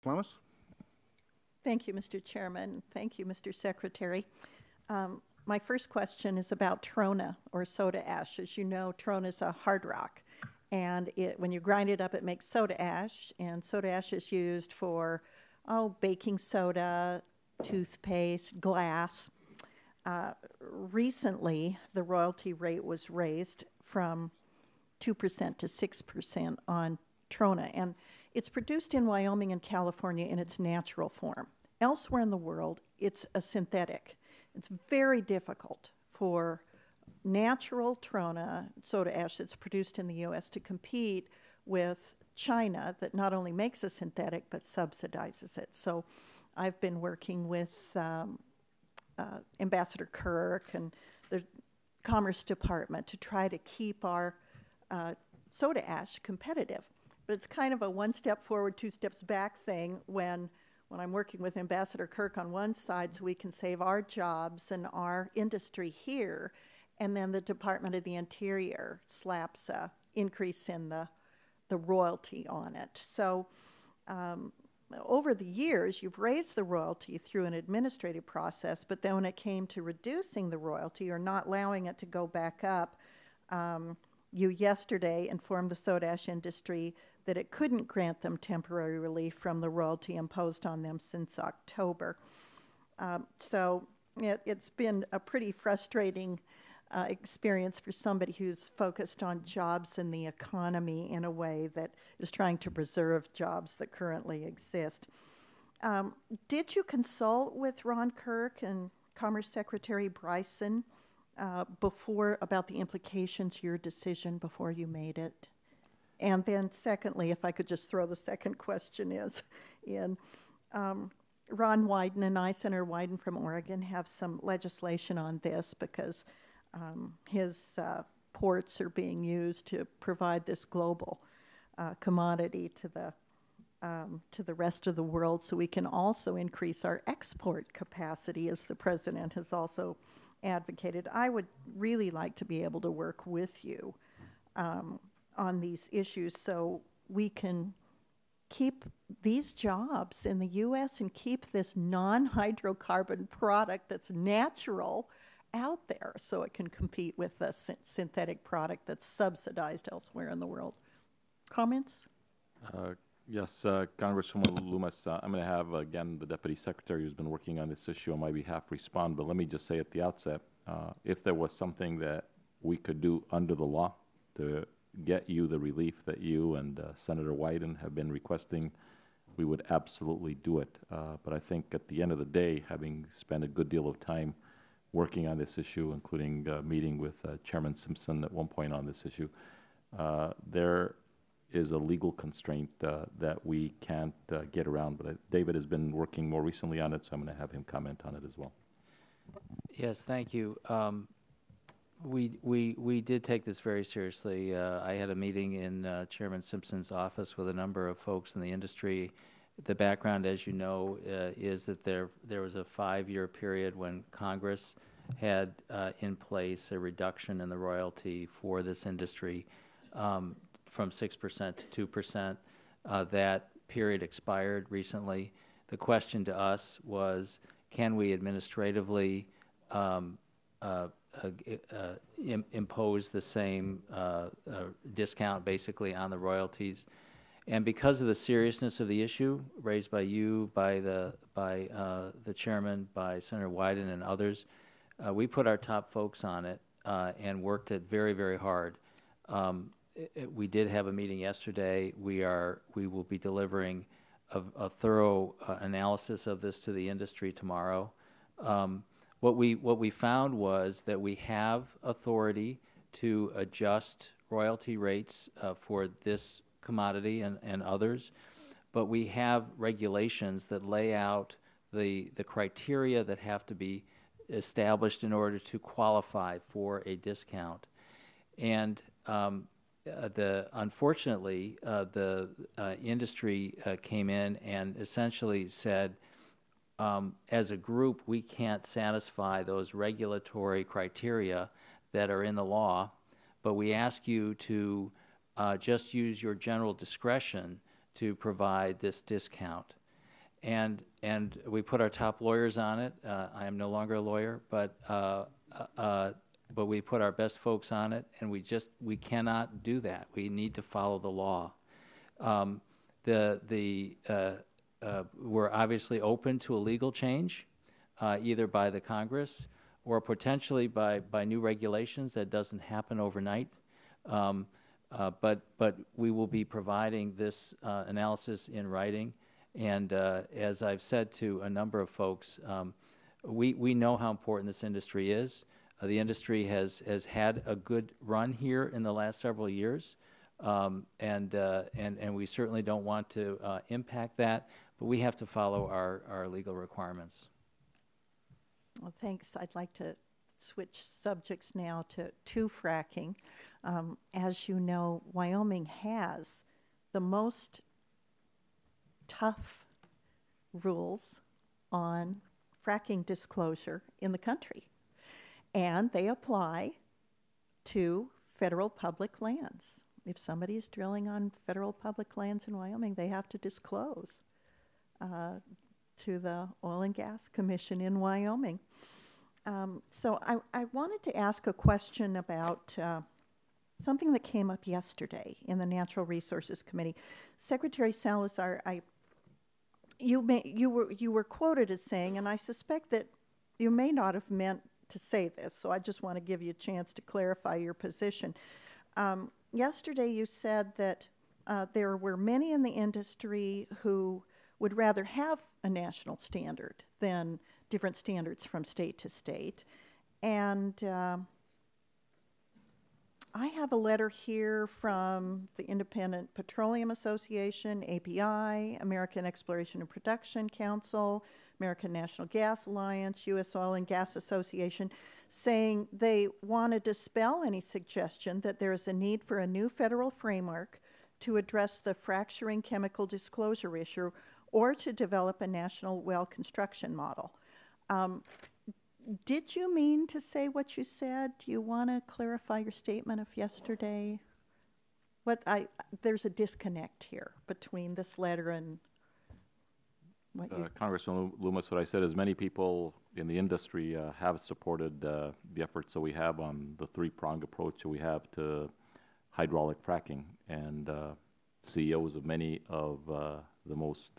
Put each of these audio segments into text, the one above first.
Lummis? Thank you, Mr. Chairman. Thank you, Mr. Secretary. My first question is about trona, or soda ash. As you know, trona is a hard rock, and when you grind it up, it makes soda ash, and soda ash is used for, baking soda, toothpaste, glass. Recently, the royalty rate was raised from 2% to 6% on trona, and it's produced in Wyoming and California in its natural form. Elsewhere in the world, it's a synthetic. It's very difficult for natural trona, soda ash that's produced in the U.S., to compete with China that not only makes a synthetic but subsidizes it. So I've been working with Ambassador Kirk and the Commerce Department to try to keep our soda ash competitive. But it's kind of a one step forward, two steps back thing when I'm working with Ambassador Kirk on one side so we can save our jobs and our industry here, and then the Department of the Interior slaps a increase in the royalty on it. So over the years, you've raised the royalty through an administrative process, but then when it came to reducing the royalty or not allowing it to go back up, you yesterday informed the soda ash industry that it couldn't grant them temporary relief from the royalty imposed on them since October. So it's been a pretty frustrating experience for somebody who's focused on jobs in the economy in a way that is trying to preserve jobs that currently exist. Did you consult with Ron Kirk and Commerce Secretary Bryson before about the implications of your decision before you made it? And then secondly, if I could just throw the second question in, Ron Wyden and I, Senator Wyden from Oregon, have some legislation on this because his ports are being used to provide this global commodity to the rest of the world, so we can also increase our export capacity, as the president has also advocated. I would really like to be able to work with you on these issues so we can keep these jobs in the U.S. and keep this non-hydrocarbon product that's natural out there so it can compete with the synthetic product that's subsidized elsewhere in the world. Comments? Yes, Congresswoman Lummis, I'm going to have, again, the Deputy Secretary who's been working on this issue on my behalf respond, but let me just say at the outset, if there was something that we could do under the law to get you the relief that you and Senator Wyden have been requesting, we would absolutely do it. But I think at the end of the day, having spent a good deal of time working on this issue, including meeting with Chairman Simpson at one point on this issue, there is a legal constraint that we can't get around. But David has been working more recently on it, so I'm going to have him comment on it as well. Yes, thank you. We did take this very seriously. I had a meeting in Chairman Simpson's office with a number of folks in the industry. The background, as you know, is that there was a 5-year period when Congress had in place a reduction in the royalty for this industry from 6% to 2%. That period expired recently. The question to us was, can we administratively impose the same discount basically on the royalties? And because of the seriousness of the issue raised by you, by the chairman, by Senator Wyden and others, we put our top folks on it and worked it very, very hard. We did have a meeting yesterday. We will be delivering a thorough analysis of this to the industry tomorrow. What we found was that we have authority to adjust royalty rates for this commodity and others, but we have regulations that lay out the criteria that have to be established in order to qualify for a discount. And unfortunately, the industry came in and essentially said, as a group, we can't satisfy those regulatory criteria that are in the law, but we ask you to just use your general discretion to provide this discount. and we put our top lawyers on it. I am no longer a lawyer, but we put our best folks on it, and we cannot do that. We need to follow the law. We're obviously open to a legal change, either by the Congress or potentially by new regulations. That doesn't happen overnight. But we will be providing this analysis in writing. And as I've said to a number of folks, we know how important this industry is. The industry has had a good run here in the last several years. And we certainly don't want to impact that, but we have to follow our legal requirements. Well, thanks. I'd like to switch subjects now to fracking. As you know, Wyoming has the most tough rules on fracking disclosure in the country, and they apply to federal public lands. If somebody is drilling on federal public lands in Wyoming, they have to disclose to the Oil and Gas Commission in Wyoming. So I wanted to ask a question about something that came up yesterday in the Natural Resources Committee. Secretary Salazar, you were quoted as saying, and I suspect that you may not have meant to say this, so I just want to give you a chance to clarify your position. Yesterday you said that there were many in the industry who would rather have a national standard than different standards from state to state. And I have a letter here from the Independent Petroleum Association, API, American Exploration and Production Council, American Natural Gas Alliance, U.S. Oil and Gas Association, saying they want to dispel any suggestion that there is a need for a new federal framework to address the fracturing chemical disclosure issue or to develop a national well construction model. Did you mean to say what you said? Do you want to clarify your statement of yesterday? There's a disconnect here between this letter and what you... Congressman Lummis, what I said is many people in the industry have supported the efforts that we have on the three-pronged approach that we have to hydraulic fracking. And CEOs of many of the most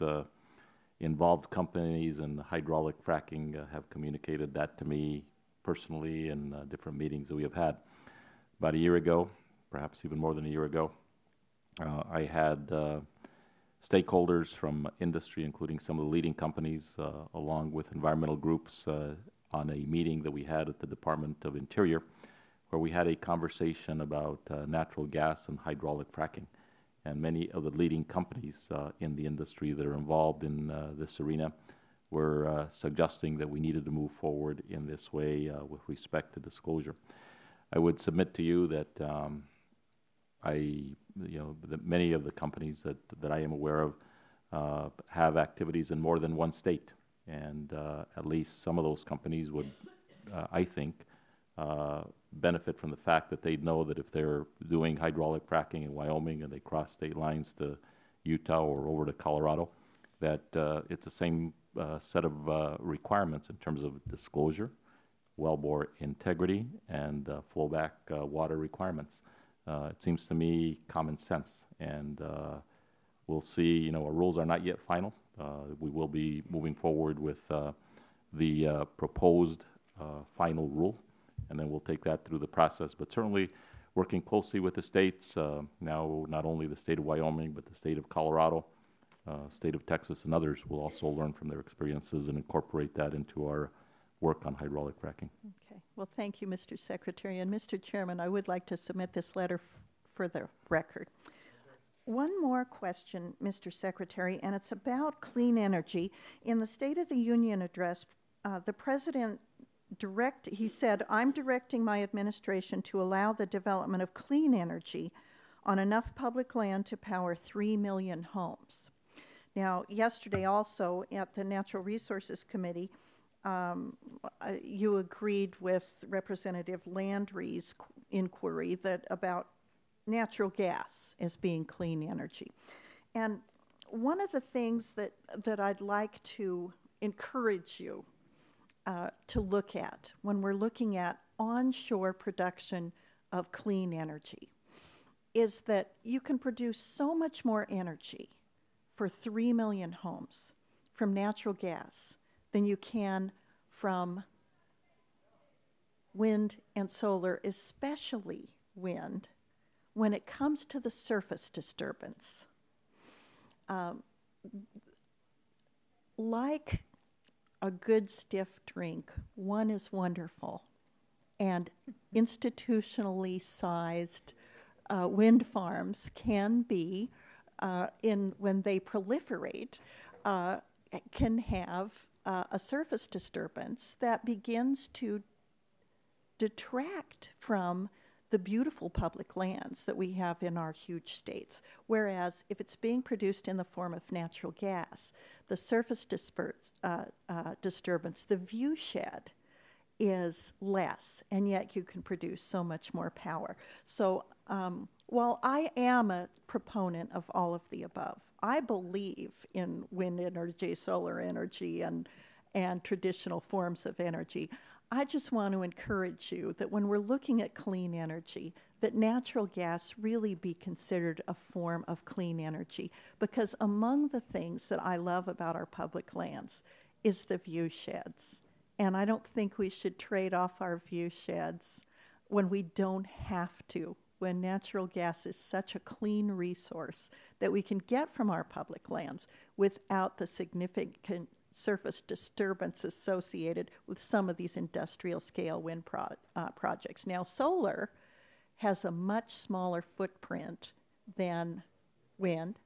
involved companies in hydraulic fracking have communicated that to me personally in different meetings that we have had. About a year ago, perhaps even more than a year ago, I had stakeholders from industry, including some of the leading companies, along with environmental groups, on a meeting that we had at the Department of Interior, where we had a conversation about natural gas and hydraulic fracking. And many of the leading companies in the industry that are involved in this arena were suggesting that we needed to move forward in this way with respect to disclosure. I would submit to you that that many of the companies that I am aware of have activities in more than one state, and at least some of those companies would, I think, benefit from the fact that they know that if they're doing hydraulic fracking in Wyoming and they cross state lines to Utah or over to Colorado, that it's the same set of requirements in terms of disclosure, wellbore integrity, and flowback water requirements. It seems to me common sense, and we'll see. Our rules are not yet final. We will be moving forward with the proposed final rule, and then we'll take that through the process. But certainly working closely with the states, now not only the state of Wyoming, but the state of Colorado, state of Texas, and others will also learn from their experiences and incorporate that into our work on hydraulic fracking. Okay. Well, thank you, Mr. Secretary. And Mr. Chairman, I would like to submit this letter for the record. One more question, Mr. Secretary, and it's about clean energy. In the State of the Union address, the President he said, "I'm directing my administration to allow the development of clean energy on enough public land to power 3 million homes." Now, yesterday also at the Natural Resources Committee, you agreed with Representative Landry's inquiry about natural gas as being clean energy. And one of the things that I'd like to encourage you to look at when we're looking at onshore production of clean energy is that you can produce so much more energy for 3 million homes from natural gas than you can from wind and solar, especially wind, when it comes to the surface disturbance. Like a good stiff drink, one is wonderful, and institutionally sized wind farms can be, when they proliferate, can have a surface disturbance that begins to detract from the beautiful public lands that we have in our huge states. Whereas if it's being produced in the form of natural gas, the surface disturbance, the view shed, is less, and yet you can produce so much more power. So while I am a proponent of all of the above, I believe in wind energy, solar energy, and traditional forms of energy. I just want to encourage you that when we're looking at clean energy, that natural gas really be considered a form of clean energy, because among the things that I love about our public lands is the view sheds. And I don't think we should trade off our view sheds when we don't have to, when natural gas is such a clean resource that we can get from our public lands without the significant surface disturbance associated with some of these industrial scale wind projects. Now, solar has a much smaller footprint than wind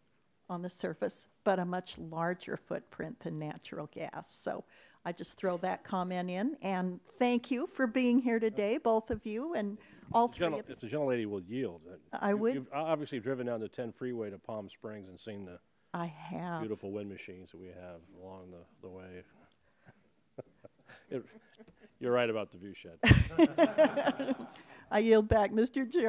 on the surface, but a much larger footprint than natural gas. So I just throw that comment in, and thank you for being here today, both of you, and all three of you. If the gentlelady will yield. I would. You've obviously driven down the 10 freeway to Palm Springs and seen the I have. beautiful wind machines that we have along the way. You're right about the view shed. I yield back, Mr. Chair.